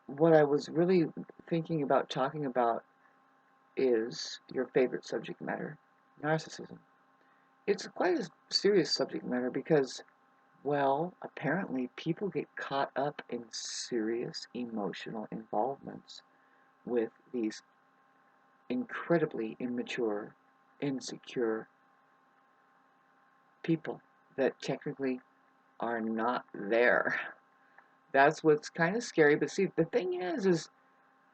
what I was really thinking about talking about is your favorite subject matter, narcissism. It's quite a serious subject matter because, well, apparently people get caught up in serious emotional involvements with these incredibly immature, insecure people that technically are not there. That's what's kind of scary. But see, the thing is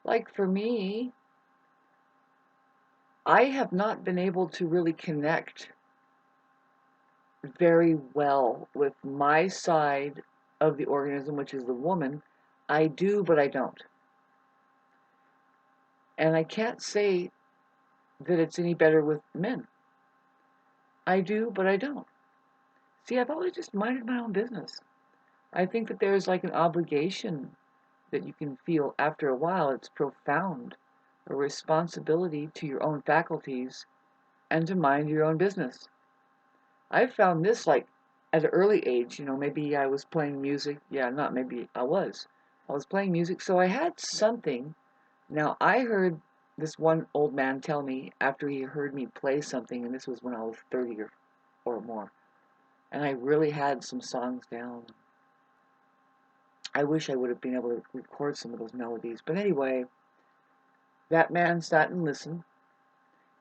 like for me, I have not been able to really connect very well with my side of the organism, which is the woman. I do, but I don't. And I can't say that it's any better with men. I do, but I don't. See, I've always just minded my own business. I think that there's like an obligation that you can feel after a while. It's profound, a responsibility to your own faculties and to mind your own business. I found this like at an early age, maybe I was playing music. Yeah, not maybe I was. I was playing music, so I had something. Now, I heard this one old man tell me after he heard me play something, and this was when I was 30 or more, and I really had some songs down. I wish I would have been able to record some of those melodies. But anyway, that man sat and listened,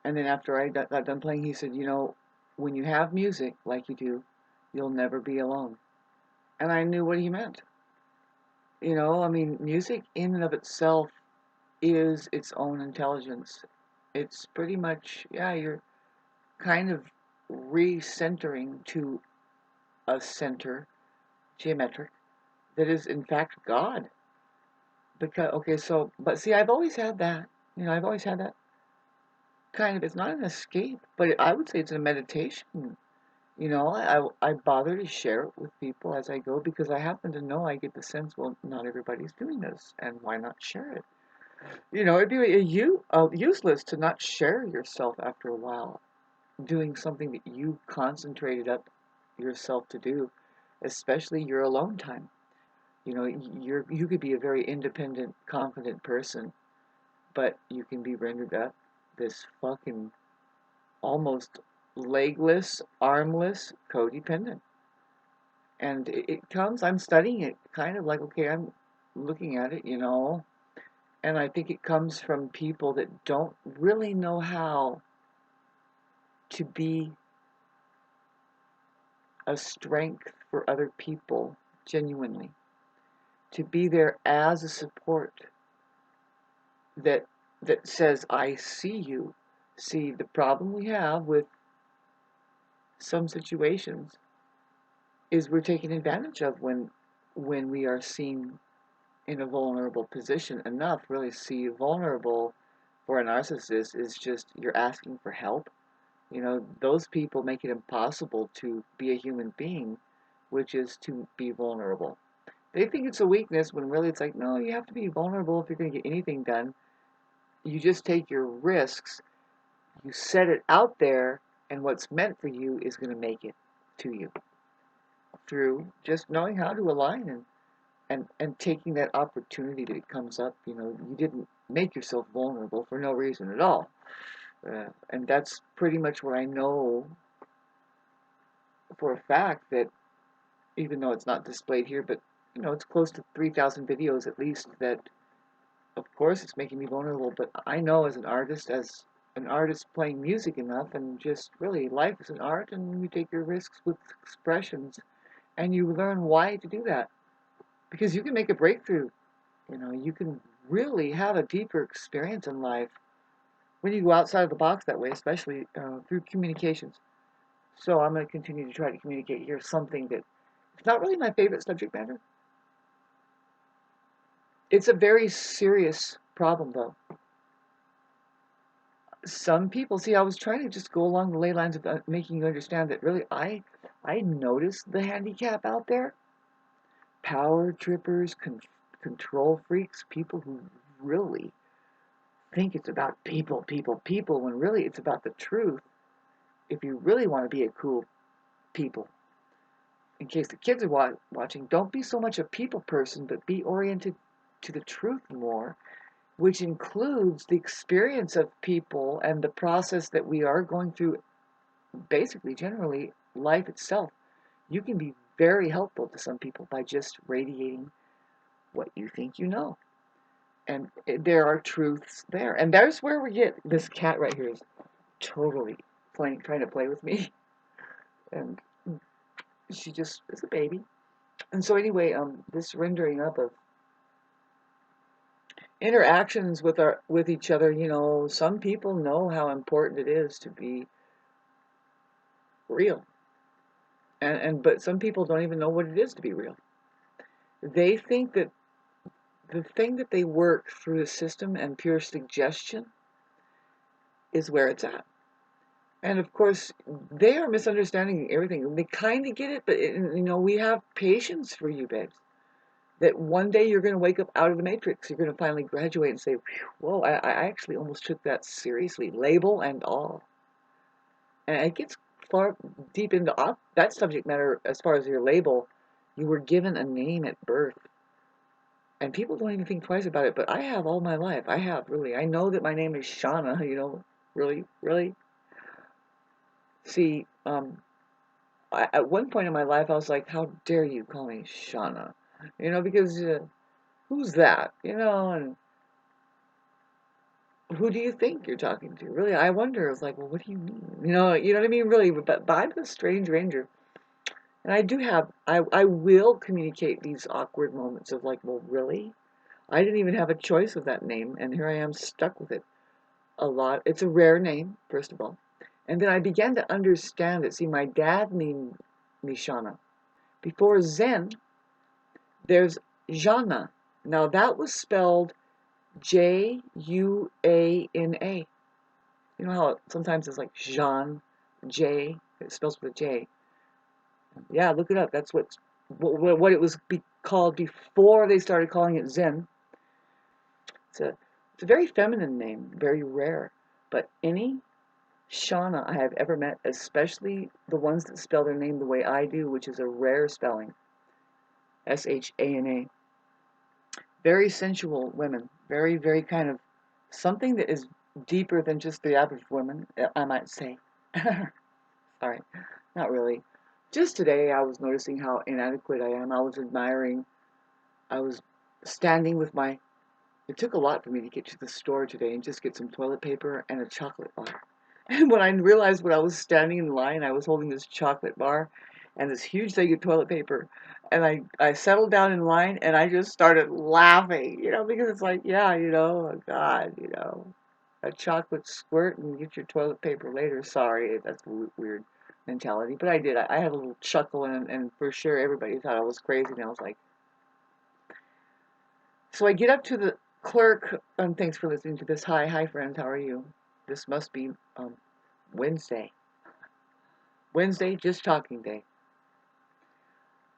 and then after I got done playing, he said, when you have music like you do, you'll never be alone. And I knew what he meant. I mean, music in and of itself is its own intelligence. It's pretty much, yeah, you're kind of recentering to a center, geometric, that is in fact God. Because, okay, so, but see, I've always had that. I've always had that kind of, it's not an escape, but I would say it's a meditation. I bother to share it with people as I go because I happen to know I get the sense, well, not everybody's doing this, and why not share it? It'd be useless to not share yourself after a while, doing something that you concentrated up yourself to do, especially your alone time. You could be a very independent, confident person, but you can be rendered up this fucking almost legless, armless, codependent. And it comes, I'm studying it kind of like, okay, I'm looking at it, and I think it comes from people that don't really know how to be a strength for other people genuinely, to be there as a support that says, I see you. See, the problem we have with some situations is we're taken advantage of when we are seen in a vulnerable position enough. Really, see, vulnerable for a narcissist is just you're asking for help. Those people make it impossible to be a human being, which is to be vulnerable. They think it's a weakness when really it's like, no, you have to be vulnerable if you're going to get anything done. You just take your risks, you set it out there, and what's meant for you is going to make it to you through just knowing how to align and taking that opportunity that comes up. You didn't make yourself vulnerable for no reason at all. And that's pretty much what I know for a fact, that even though it's not displayed here, but it's close to 3,000 videos at least, that of course it's making me vulnerable, but I know as an artist playing music enough, and just really life is an art, and you take your risks with expressions, and you learn why to do that. Because you can make a breakthrough, you can really have a deeper experience in life when you go outside of the box that way, especially through communications. So I'm going to continue to try to communicate here something that it's not really my favorite subject matter. It's a very serious problem, though. Some people, see, I was trying to just go along the ley lines of making you understand that really I noticed the handicap out there. Power trippers, control freaks, people who really think it's about people, people, people, when really it's about the truth. If you really want to be a cool people, in case the kids are watching, don't be so much a people person, but be oriented to the truth more, which includes the experience of people and the process that we are going through, basically, generally, life itself. You can be very helpful to some people by just radiating what you think you know. And there are truths there. And there's where we get this cat right here is totally trying to play with me. And she just is a baby. And so anyway, this rendering up of interactions with each other, some people know how important it is to be real. But some people don't even know what it is to be real. They think that the thing that they work through the system and pure suggestion is where it's at. And of course, they are misunderstanding everything. They kind of get it, but we have patience for you, babes. That one day you're going to wake up out of the matrix. You're going to finally graduate and say, whoa, I actually almost took that seriously, label and all. And it gets far deep into that subject matter as far as your label. You were given a name at birth. And people don't even think twice about it, but I have all my life. I have, really. I know that my name is Shauna, really, really. See, at one point in my life, I was like, how dare you call me Shauna? Because who's that? And who do you think you're talking to? Really, I wonder. I was like, well, what do you mean? You know what I mean? Really, but I'm a strange ranger. And I will communicate these awkward moments of like, well, really? I didn't even have a choice of that name, and here I am stuck with it a lot. It's a rare name, first of all. And then I began to understand it. See, my dad named me Shauna. Before Zen, there's Jana. Now that was spelled Juna. You know how sometimes it's like Jean, J, it spells with a J. Yeah, look it up. That's what it was called before they started calling it Zen. It's a very feminine name, very rare. But any Shauna I have ever met, especially the ones that spell their name the way I do, which is a rare spelling, Shana. Very sensual women, very, very kind of something that is deeper than just the average woman, I might say. Sorry, not really. Just today I was noticing how inadequate I am. I was standing with it took a lot for me to get to the store today and just get some toilet paper and a chocolate bar. And when I realized when I was standing in line, I was holding this chocolate bar and this huge thing of toilet paper. And I settled down in line and I just started laughing, because it's like, yeah, oh God, a chocolate squirt and get your toilet paper later. Sorry, that's a weird mentality. But I did. I had a little chuckle and for sure everybody thought I was crazy. And I was like, so I get up to the clerk, and thanks for listening to this. Hi friends, how are you? This must be Wednesday. Wednesday, just talking day.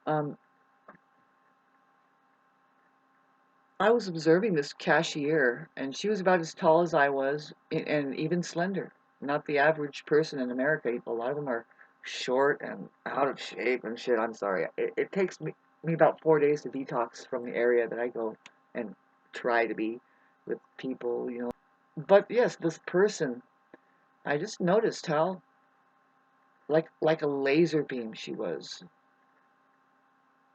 I was observing this cashier, and she was about as tall as I was, and even slender. Not the average person in America. A lot of them are short and out of shape and shit. I'm sorry. It takes me about 4 days to detox from the area that I go and try to be with people. But yes, this person, I just noticed how like a laser beam she was.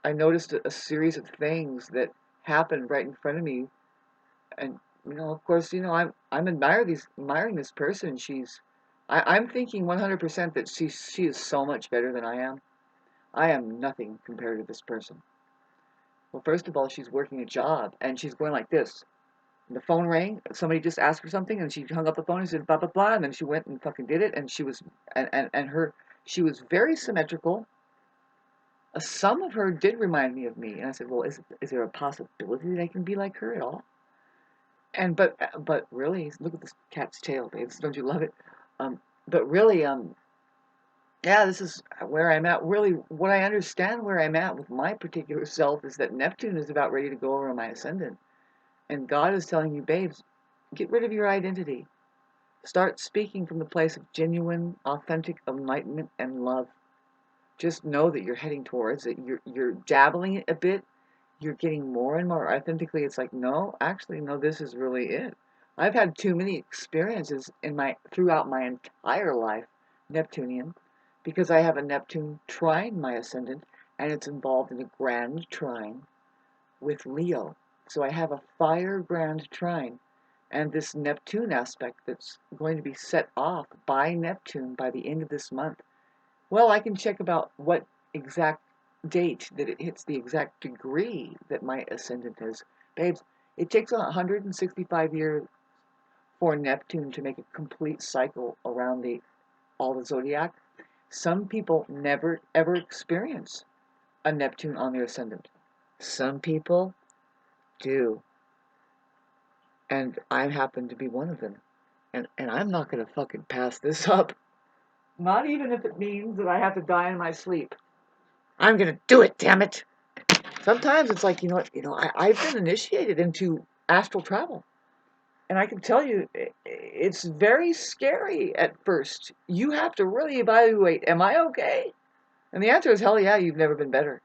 I noticed a series of things that happened right in front of me, and of course, I'm admiring this person. I'm thinking 100% that she is so much better than I am. I am nothing compared to this person. Well, first of all, she's working a job, and she's going like this. The phone rang. Somebody just asked her something, and she hung up the phone and said blah blah blah, and then she went and fucking did it. And she was very symmetrical. Some of her did remind me of me, and I said, well, is there a possibility that I can be like her at all? And but really, look at this cat's tail, babes. Don't you love it? But really, yeah, this is where I'm at. Really, what I understand where I'm at with my particular self is that Neptune is about ready to go over my ascendant, and God is telling you, babes, get rid of your identity. Start speaking from the place of genuine, authentic enlightenment and love. Just know that you're heading towards it. You're dabbling it a bit, you're getting more and more authentically. It's like, no, actually, no, this is really it. I've had too many experiences throughout my entire life, Neptunian, because I have a Neptune trine my ascendant, and it's involved in a grand trine with Leo. So I have a fire grand trine, and this Neptune aspect that's going to be set off by Neptune by the end of this month. Well, I can check about what exact date that it hits the exact degree that my ascendant is. Babes, it takes 165 years for Neptune to make a complete cycle around all the zodiac. Some people never ever experience a Neptune on their ascendant. Some people do. And I happen to be one of them. And I'm not going to fucking pass this up. Not even if it means that I have to die in my sleep. I'm going to do it, damn it. Sometimes it's like, I've been initiated into astral travel. And I can tell you, it's very scary at first. You have to really evaluate, am I okay? And the answer is, hell yeah, you've never been better.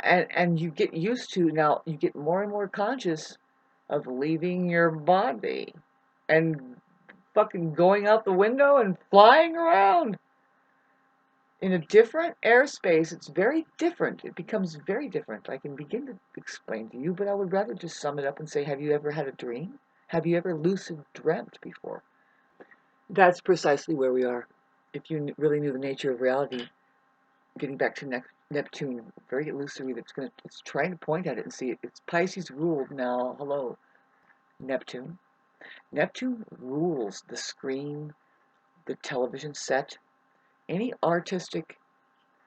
And you get used to, now you get more and more conscious of leaving your body and fucking going out the window and flying around in a different airspace. It's very different. It becomes very different. I can begin to explain to you, but I would rather just sum it up and say, have you ever had a dream? Have you ever lucid dreamt before? That's precisely where we are. If you really knew the nature of reality, getting back to Neptune, very illusory, it's trying to point at it and see it. It's Pisces ruled now. Hello, Neptune. Neptune rules the screen, the television set, any artistic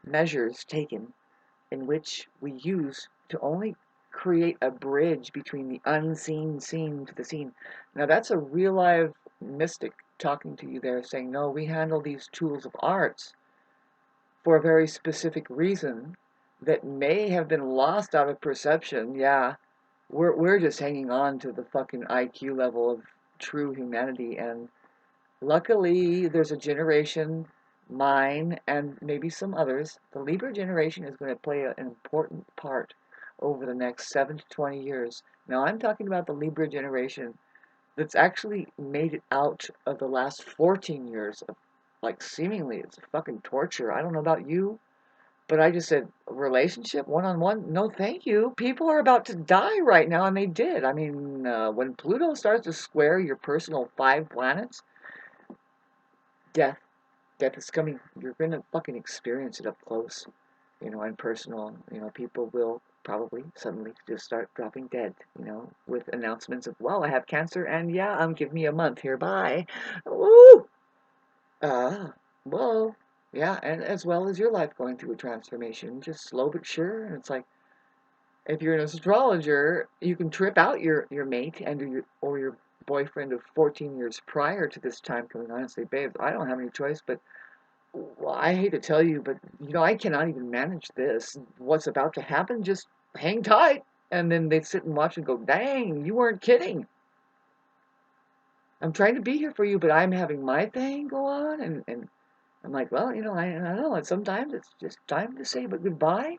measures taken in which we use to only create a bridge between the unseen scene to the scene. Now that's a real live mystic talking to you there, saying, no, we handle these tools of arts for a very specific reason that may have been lost out of perception. Yeah, we're just hanging on to the fucking IQ level of true humanity, and luckily there's a generation, mine and maybe some others, the Libra generation is going to play an important part over the next 7 to 20 years. Now I'm talking about the Libra generation that's actually made it out of the last 14 years of, like, seemingly it's fucking torture. I don't know about you, but I just said, relationship, one-on-one, no thank you. People are about to die right now, and they did. I mean, when Pluto starts to square your personal 5 planets, death. Death is coming. You're going to fucking experience it up close, and personal. People will probably suddenly just start dropping dead, with announcements of, well, I have cancer, and yeah, give me a month here, bye. Woo! Whoa. Yeah, and as well as your life going through a transformation, just slow but sure. And it's like, if you're an astrologer, you can trip out your mate or your boyfriend of 14 years prior to this time coming on and say, babe, I don't have any choice, but well, I hate to tell you, but I cannot even manage this. What's about to happen? Just hang tight. And then they sit and watch and go, dang, you weren't kidding. I'm trying to be here for you, but I'm having my thing go on. And I'm like, well, I don't know. And sometimes it's just time to say but goodbye.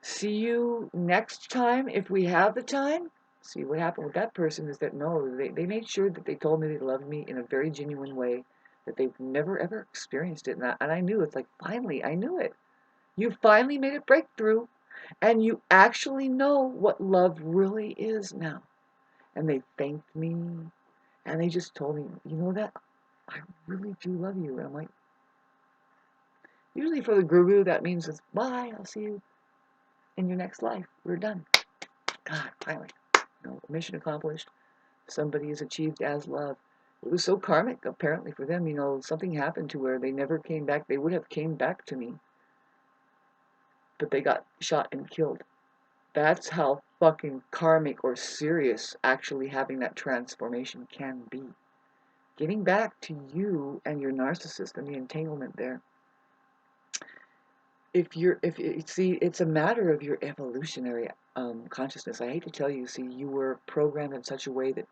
See you next time if we have the time. See, what happened with that person is that, no, they made sure that they told me they loved me in a very genuine way, that they've never ever experienced it. And I knew, it's like, finally, I knew it. You finally made a breakthrough, and you actually know what love really is now. And they thanked me, and they just told me, you know that? I really do love you. And I'm like, usually for the guru, that means it's bye, I'll see you in your next life. We're done. God, finally. Mission accomplished. Somebody is achieved as love. It was so karmic, apparently, for them. Something happened to where they never came back. They would have came back to me, but they got shot and killed. That's how fucking karmic or serious actually having that transformation can be. Getting back to you and your narcissist and the entanglement there. It's a matter of your evolutionary consciousness. I hate to tell you, you were programmed in such a way that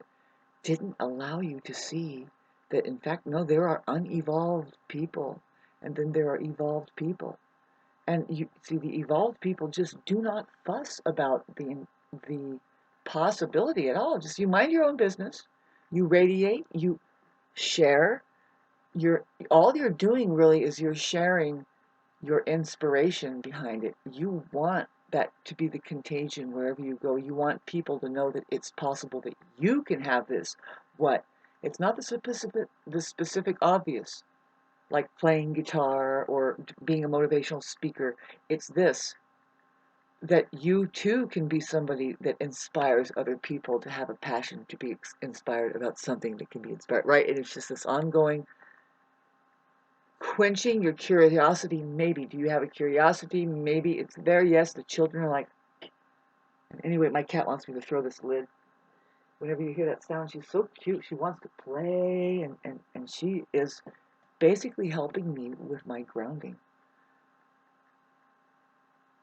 didn't allow you to see that, in fact, no, there are unevolved people, and then there are evolved people. And you see, the evolved people just do not fuss about the possibility at all. Just you mind your own business, you radiate, you share. All you're doing really is you're sharing your inspiration behind it. You want that to be the contagion wherever you go. You want people to know that it's possible that you can have this. What? It's not the specific obvious, like playing guitar or being a motivational speaker. It's this, that you too can be somebody that inspires other people to have a passion, to be inspired about something that can be inspired, right? And it's just this ongoing quenching your curiosity. Maybe. Do you have a curiosity? Maybe it's there. Yes, the children are like, anyway, my cat wants me to throw this lid. Whenever you hear that sound, she's so cute. She wants to play, and she is basically helping me with my grounding.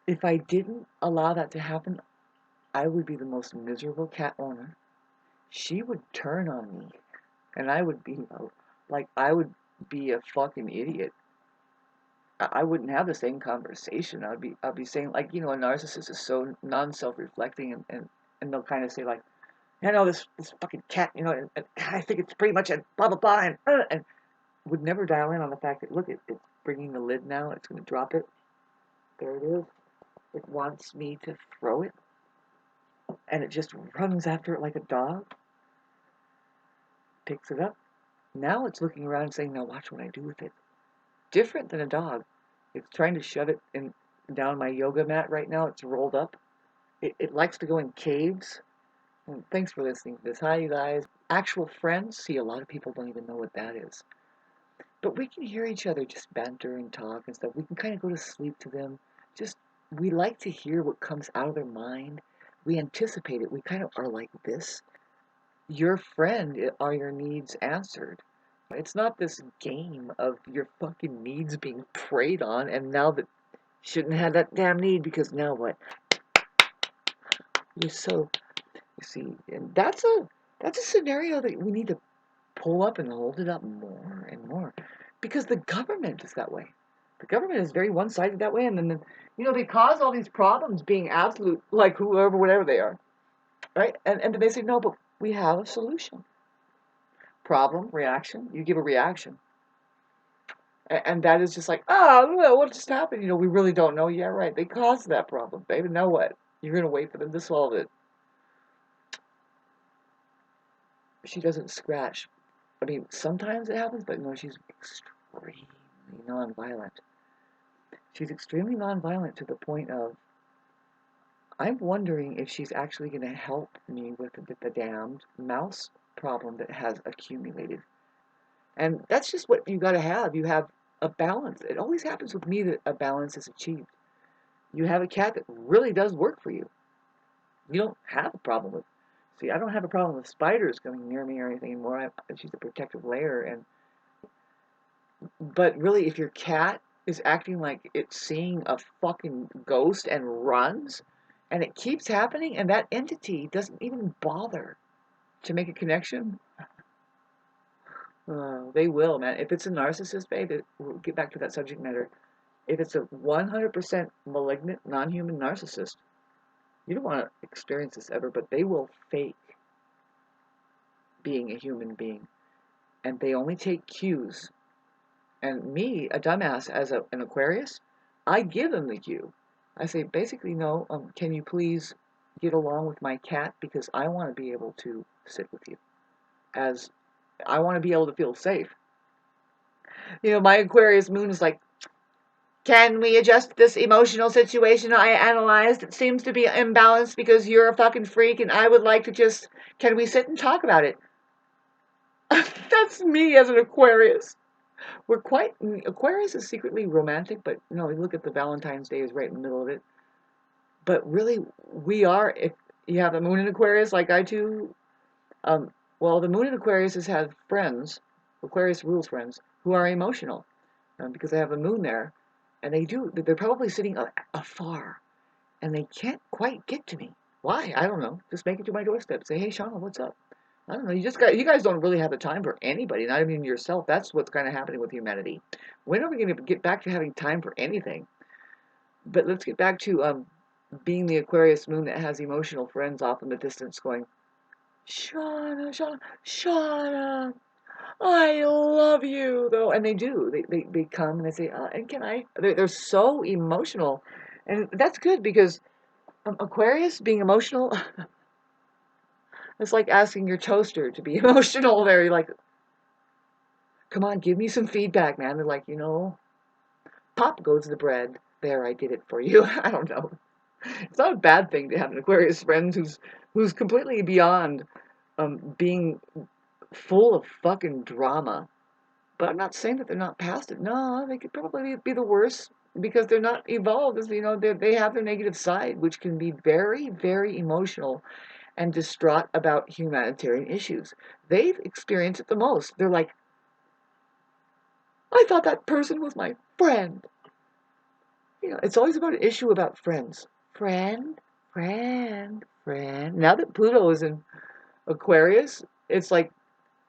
If I didn't allow that to happen, I would be the most miserable cat owner. She would turn on me, and I would be I would be a fucking idiot. I wouldn't have the same conversation. I'd be saying, like, a narcissist is so non-self-reflecting, and they'll kind of say, like, this fucking cat, and I think it's pretty much a blah blah blah, and would never dial in on the fact that, look, it's bringing the lid now. It's going to drop it. There it is. It wants me to throw it, and it just runs after it like a dog. Picks it up. Now it's looking around and saying, now watch what I do with it. Different than a dog. It's trying to shove it down my yoga mat right now. It's rolled up. It likes to go in caves. And thanks for listening to this. Hi, you guys. Actual friends. See, a lot of people don't even know what that is. But we can hear each other just banter and talk and stuff. We can kind of go to sleep to them. We like to hear what comes out of their mind. We anticipate it. We kind of are like this. Your friend, are your needs answered? It's not this game of your fucking needs being preyed on, and now that you shouldn't have that damn need, because now what? You see, and that's a scenario that we need to pull up and hold it up more and more, because the government is that way. The government is very one-sided that way, and then they cause all these problems being absolute, like whoever, whatever they are, right? And then they say, no, but we have a solution. Problem, reaction. You give a reaction. And that is just like, oh, what just happened? We really don't know. Yeah, right. They caused that problem, baby. Now what? You're going to wait for them to solve it. She doesn't scratch. I mean, sometimes it happens, but no, she's extremely nonviolent. She's extremely nonviolent to the point of, I'm wondering if she's actually going to help me with the damned mouse problem that has accumulated. And that's just what you got to have. You have a balance. It always happens with me that a balance is achieved. You have a cat that really does work for you. You don't have a problem with. See, I don't have a problem with spiders coming near me or anything anymore. She's a protective layer, but really, if your cat is acting like it's seeing a fucking ghost and runs, and it keeps happening, and that entity doesn't even bother to make a connection, they will, man. If it's a narcissist, babe, we'll get back to that subject matter. If it's a 100% malignant, non-human narcissist, you don't want to experience this ever, but they will fake being a human being. And they only take cues. And me, a dumbass, as an Aquarius, I give them the cue. I say, basically, no, can you please get along with my cat? Because I want to be able to sit with you. As I want to be able to feel safe. My Aquarius moon is like, can we adjust this emotional situation I analyzed? It seems to be imbalanced because you're a fucking freak and I would like to can we sit and talk about it? That's me as an Aquarius. Aquarius is secretly romantic, but look at the Valentine's Day is right in the middle of it. But really, we are, if you have a moon in Aquarius like I do, well, the moon in Aquarius has had friends, Aquarius rules friends, who are emotional, because they have a moon there. And they're probably sitting afar, and they can't quite get to me. Why? I don't know. Just make it to my doorstep. Say, hey, Shauna, what's up? I don't know. You guys don't really have the time for anybody, not even yourself. That's what's kind of happening with humanity. When are we going to get back to having time for anything? But let's get back to being the Aquarius moon that has emotional friends off in the distance going, Shauna, Shauna, Shauna, I love you, though. And they do. They come and they say, and can I? They're so emotional. And that's good because Aquarius being emotional, it's like asking your toaster to be emotional. They're like, come on, give me some feedback, man. They're like, pop goes the bread. There, I did it for you. I don't know. It's not a bad thing to have an Aquarius friend who's completely beyond being full of fucking drama. But I'm not saying that they're not past it. No, they could probably be the worst because they're not evolved. They have their negative side, which can be very, very emotional and distraught about humanitarian issues. They've experienced it the most. They're like, I thought that person was my friend. It's always about an issue about friends. Friend, friend, friend. Now that Pluto is in Aquarius, it's like,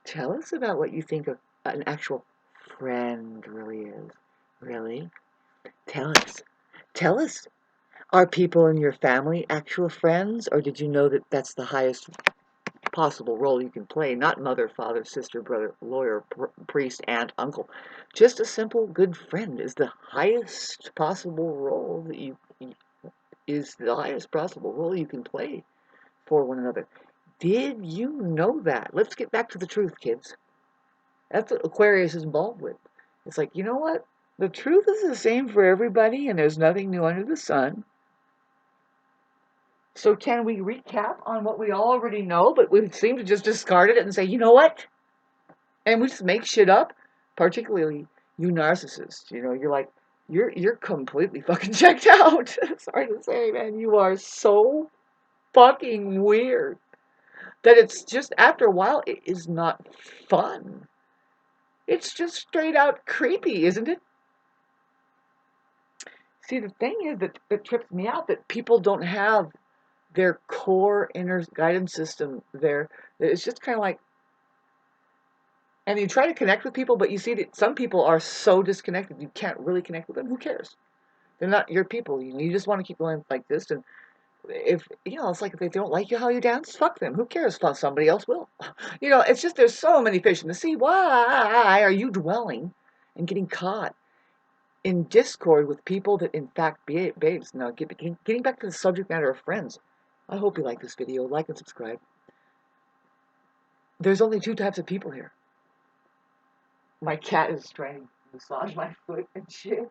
tell us about what you think of an actual friend really is. Really? Tell us. Tell us. Are people in your family actual friends, or did you know that that's the highest possible role you can play? Not mother, father, sister, brother, lawyer, priest, aunt, uncle. Just a simple good friend is the highest possible role that you can play for one another. Did you know that? Let's get back to the truth, kids. That's what Aquarius is involved with. It's like, you know what? The truth is the same for everybody, and there's nothing new under the sun. So can we recap on what we already know, but we seem to just discard it and say, you know what? And we just make shit up. Particularly you narcissists. You're like, you're completely fucking checked out. Sorry to say, man, you are so fucking weird that it's just after a while it is not fun. It's just straight out creepy, isn't it? See, the thing is that trips me out that people don't have their core inner guidance system there. It's just kind of like, and you try to connect with people, but you see that some people are so disconnected, you can't really connect with them. Who cares? They're not your people. You just want to keep going like this. And if, it's like if they don't like you how you dance, fuck them. Who cares? Somebody else will. It's just there's so many fish in the sea. Why are you dwelling and getting caught in discord with people that in fact babes? Now, getting back to the subject matter of friends, I hope you like this video. Like and subscribe. There's only two types of people here. My cat is trying to massage my foot and shit.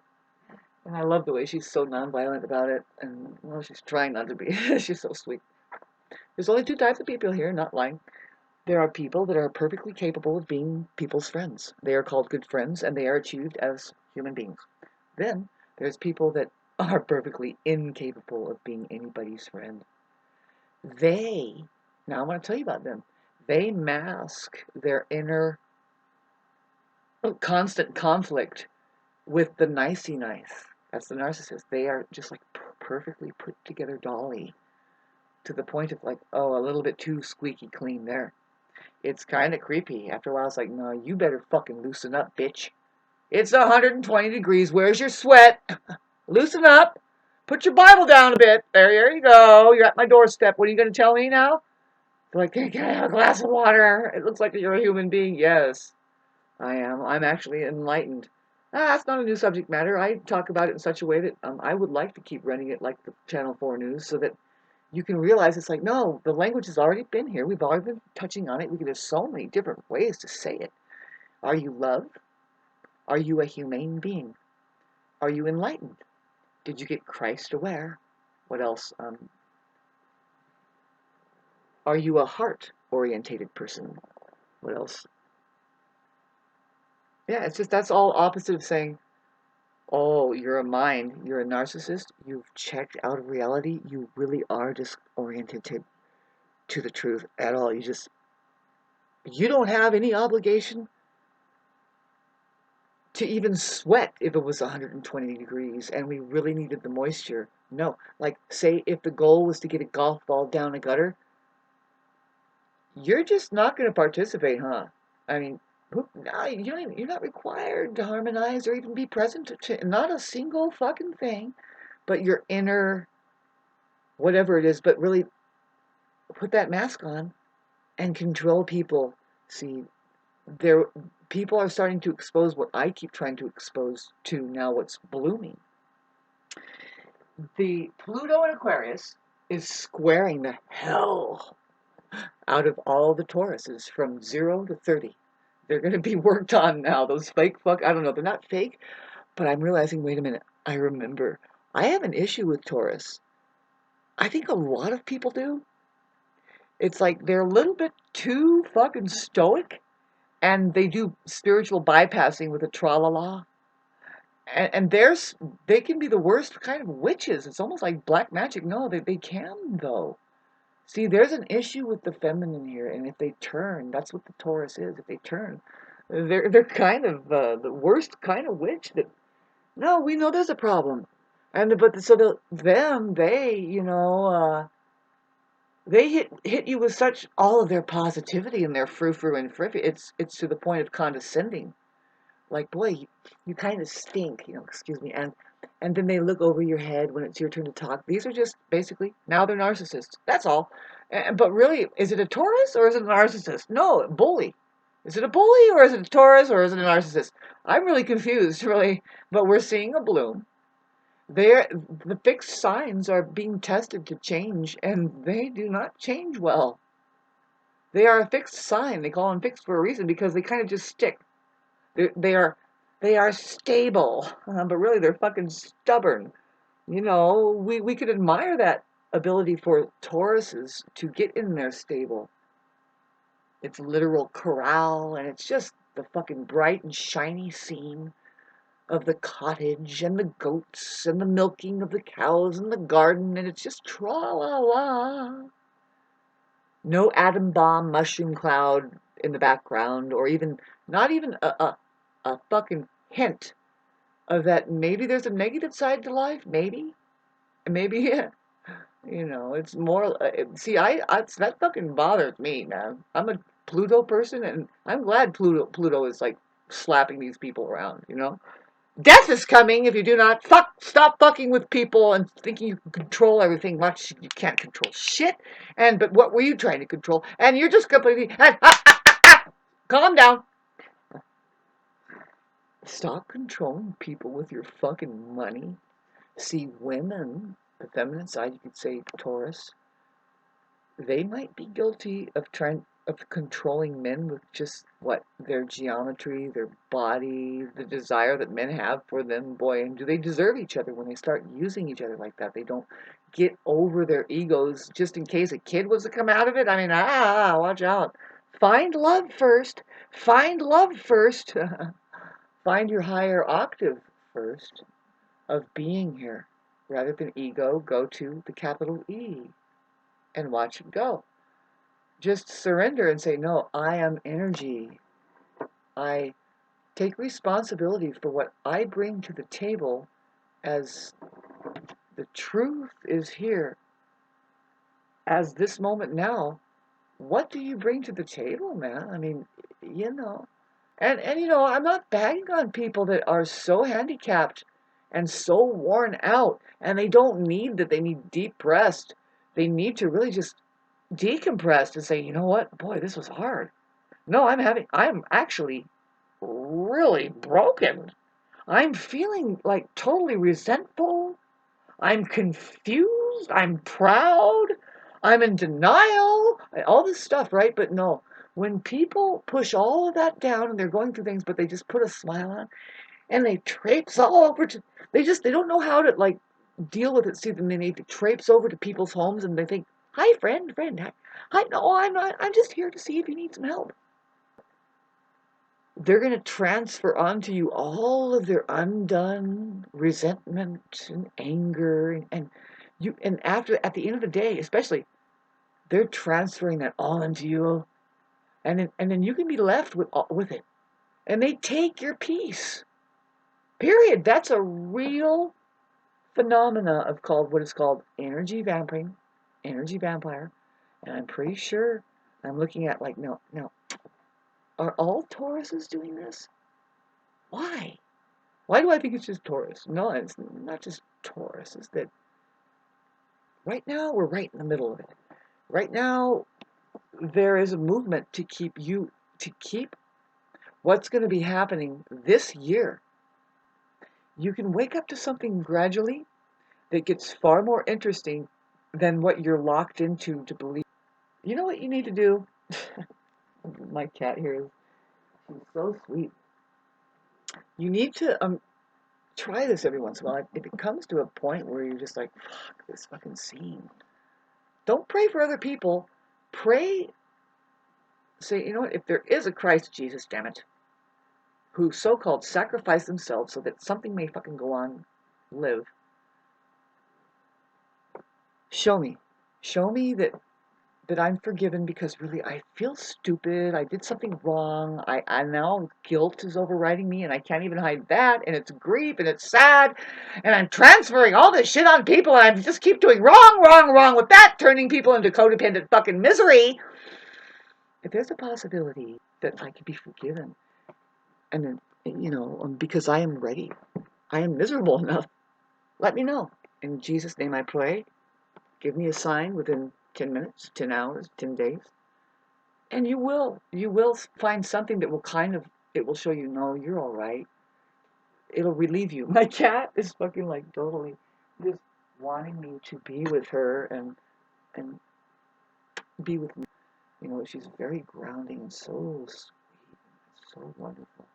And I love the way she's so nonviolent about it. And, well, she's trying not to be. She's so sweet. There's only two types of people here, not lying. There are people that are perfectly capable of being people's friends. They are called good friends, and they are achieved as human beings. Then, there's people that are perfectly incapable of being anybody's friend. Now I want to tell you about them. They mask their inner constant conflict with the nicey nice. That's the narcissist. They are just like perfectly put together dolly to the point of like, oh, a little bit too squeaky clean there. It's kind of creepy. After a while, it's like, no, you better fucking loosen up, bitch. It's 120 degrees. Where's your sweat? Loosen up. Put your Bible down a bit. There you go. You're at my doorstep. What are you going to tell me now? They're like, can I have a glass of water? It looks like you're a human being. Yes, I am. I'm actually enlightened. That's not a new subject matter. I talk about it in such a way that I would like to keep running it like the Channel 4 News so that you can realize it's like, no, the language has already been here. We've already been touching on it. There's so many different ways to say it. Are you love? Are you a humane being? Are you enlightened? Did you get Christ aware? What else? Are you a heart-orientated person? What else? Yeah, it's just that's all opposite of saying, oh, you're a mind, you're a narcissist, you've checked out of reality, you really are disoriented to the truth at all. You don't have any obligation to even sweat if it was 120 degrees and we really needed the moisture. No, like say if the goal was to get a golf ball down a gutter, you're just not going to participate, huh? I mean, no, you're not required to harmonize or even be present to not a single fucking thing but your inner, whatever it is, but really put that mask on and control people. See, there, people are starting to expose what I keep trying to expose to now, what's blooming. The Pluto in Aquarius is squaring the hell out of all the Tauruses from 0 to 30. They're going to be worked on now. Those fake fuck, I don't know, they're not fake, but I'm realizing, wait a minute, I remember. I have an issue with Taurus. I think a lot of people do. It's like they're a little bit too fucking stoic, and they do spiritual bypassing with a tra-la-la. And they can be the worst kind of witches. It's almost like black magic. No, they can, though. See, there's an issue with the feminine here, and if they turn, that's what the Taurus is. If they turn, they're kind of the worst kind of witch. That no, we know there's a problem, and but so they they hit you with such all of their positivity and their frou-frou and friffy. It's to the point of condescending. Like, boy, you kind of stink, excuse me. And then they look over your head when it's your turn to talk. These are just basically, now they're narcissists. That's all. But really, is it a Taurus or is it a narcissist? No, bully. Is it a bully or is it a Taurus or is it a narcissist? I'm really confused, really. But we're seeing a bloom. The fixed signs are being tested to change, and they do not change well. They are a fixed sign. They call them fixed for a reason because they kind of just stick. They are they are stable, but really they're fucking stubborn. We could admire that ability for Tauruses to get in their stable. It's literal corral, and it's just the fucking bright and shiny scene of the cottage and the goats and the milking of the cows and the garden, and it's just tra-la-la. No atom bomb mushroom cloud in the background, or even not even a fucking hint of that. Maybe there's a negative side to life. Maybe it's more. See, that fucking bothers me, man. I'm a Pluto person, and I'm glad Pluto is like slapping these people around. Death is coming if you do not stop fucking with people and thinking you can control everything. Much you can't control shit. But what were you trying to control? And you're just completely calm down. Stop controlling people with your fucking money. See, women, the feminine side, you could say Taurus, they might be guilty of controlling men with just their geometry, their body, the desire that men have for them. Boy, and do they deserve each other when they start using each other like that? They don't get over their egos just in case a kid was to come out of it. I mean, watch out. Find love first. Find love first. Find your higher octave first of being here. Rather than ego, go to the capital E and watch it go. Just surrender and say, no, I am energy. I take responsibility for what I bring to the table, as the truth is here. As this moment now, what do you bring to the table, man? I mean, And I'm not bagging on people that are so handicapped and so worn out, and they don't need that. They need deep rest. They need to really just decompress and say, you know what, boy, this was hard. No, I'm actually really broken. I'm feeling like totally resentful. I'm confused. I'm proud. I'm in denial. All this stuff, right? But no, when people push all of that down and they're going through things, but they just put a smile on and they traipse all over to, they don't know how to deal with it. See, then they need to traipse over to people's homes and they think, hi, friend. Hi, no, I'm not. I'm just here to see if you need some help. They're going to transfer onto you all of their undone resentment and anger, and after, at the end of the day, especially, they're transferring that all into you, and then you can be left with it, and they take your peace. Period. That's a real phenomena of what is called energy vampire, and I'm pretty sure I'm looking at no. Are all Tauruses doing this? Why? Why do I think it's just Taurus? No, it's not just Taurus is that right now we're right in the middle of it. Right now there is a movement to keep what's going to be happening this year. You can wake up to something gradually that gets far more interesting than what you're locked into to believe. You know what you need to do? My cat here, she's so sweet. You need to try this every once in a while. If it comes to a point where you're just like, fuck this fucking scene, don't pray for other people. Pray, say, you know what, if there is a Christ Jesus, damn it, who so-called sacrificed themselves so that something may fucking go on, live, show me that I'm forgiven, because really I feel stupid. I did something wrong. I now guilt is overriding me, and I can't even hide that, and it's grief, and it's sad, and I'm transferring all this shit on people, and I just keep doing wrong with that, turning people into codependent fucking misery. If there's a possibility that I could be forgiven, and then, you know, because I am ready, I am miserable enough, let me know. In Jesus' name I pray. Give me a sign within 10 minutes, 10 hours, 10 days. And you will find something that will it will show you, no, you're all right. It'll relieve you. My cat is fucking like totally just wanting me to be with her and be with me. You know, she's very grounding and so sweet, so wonderful.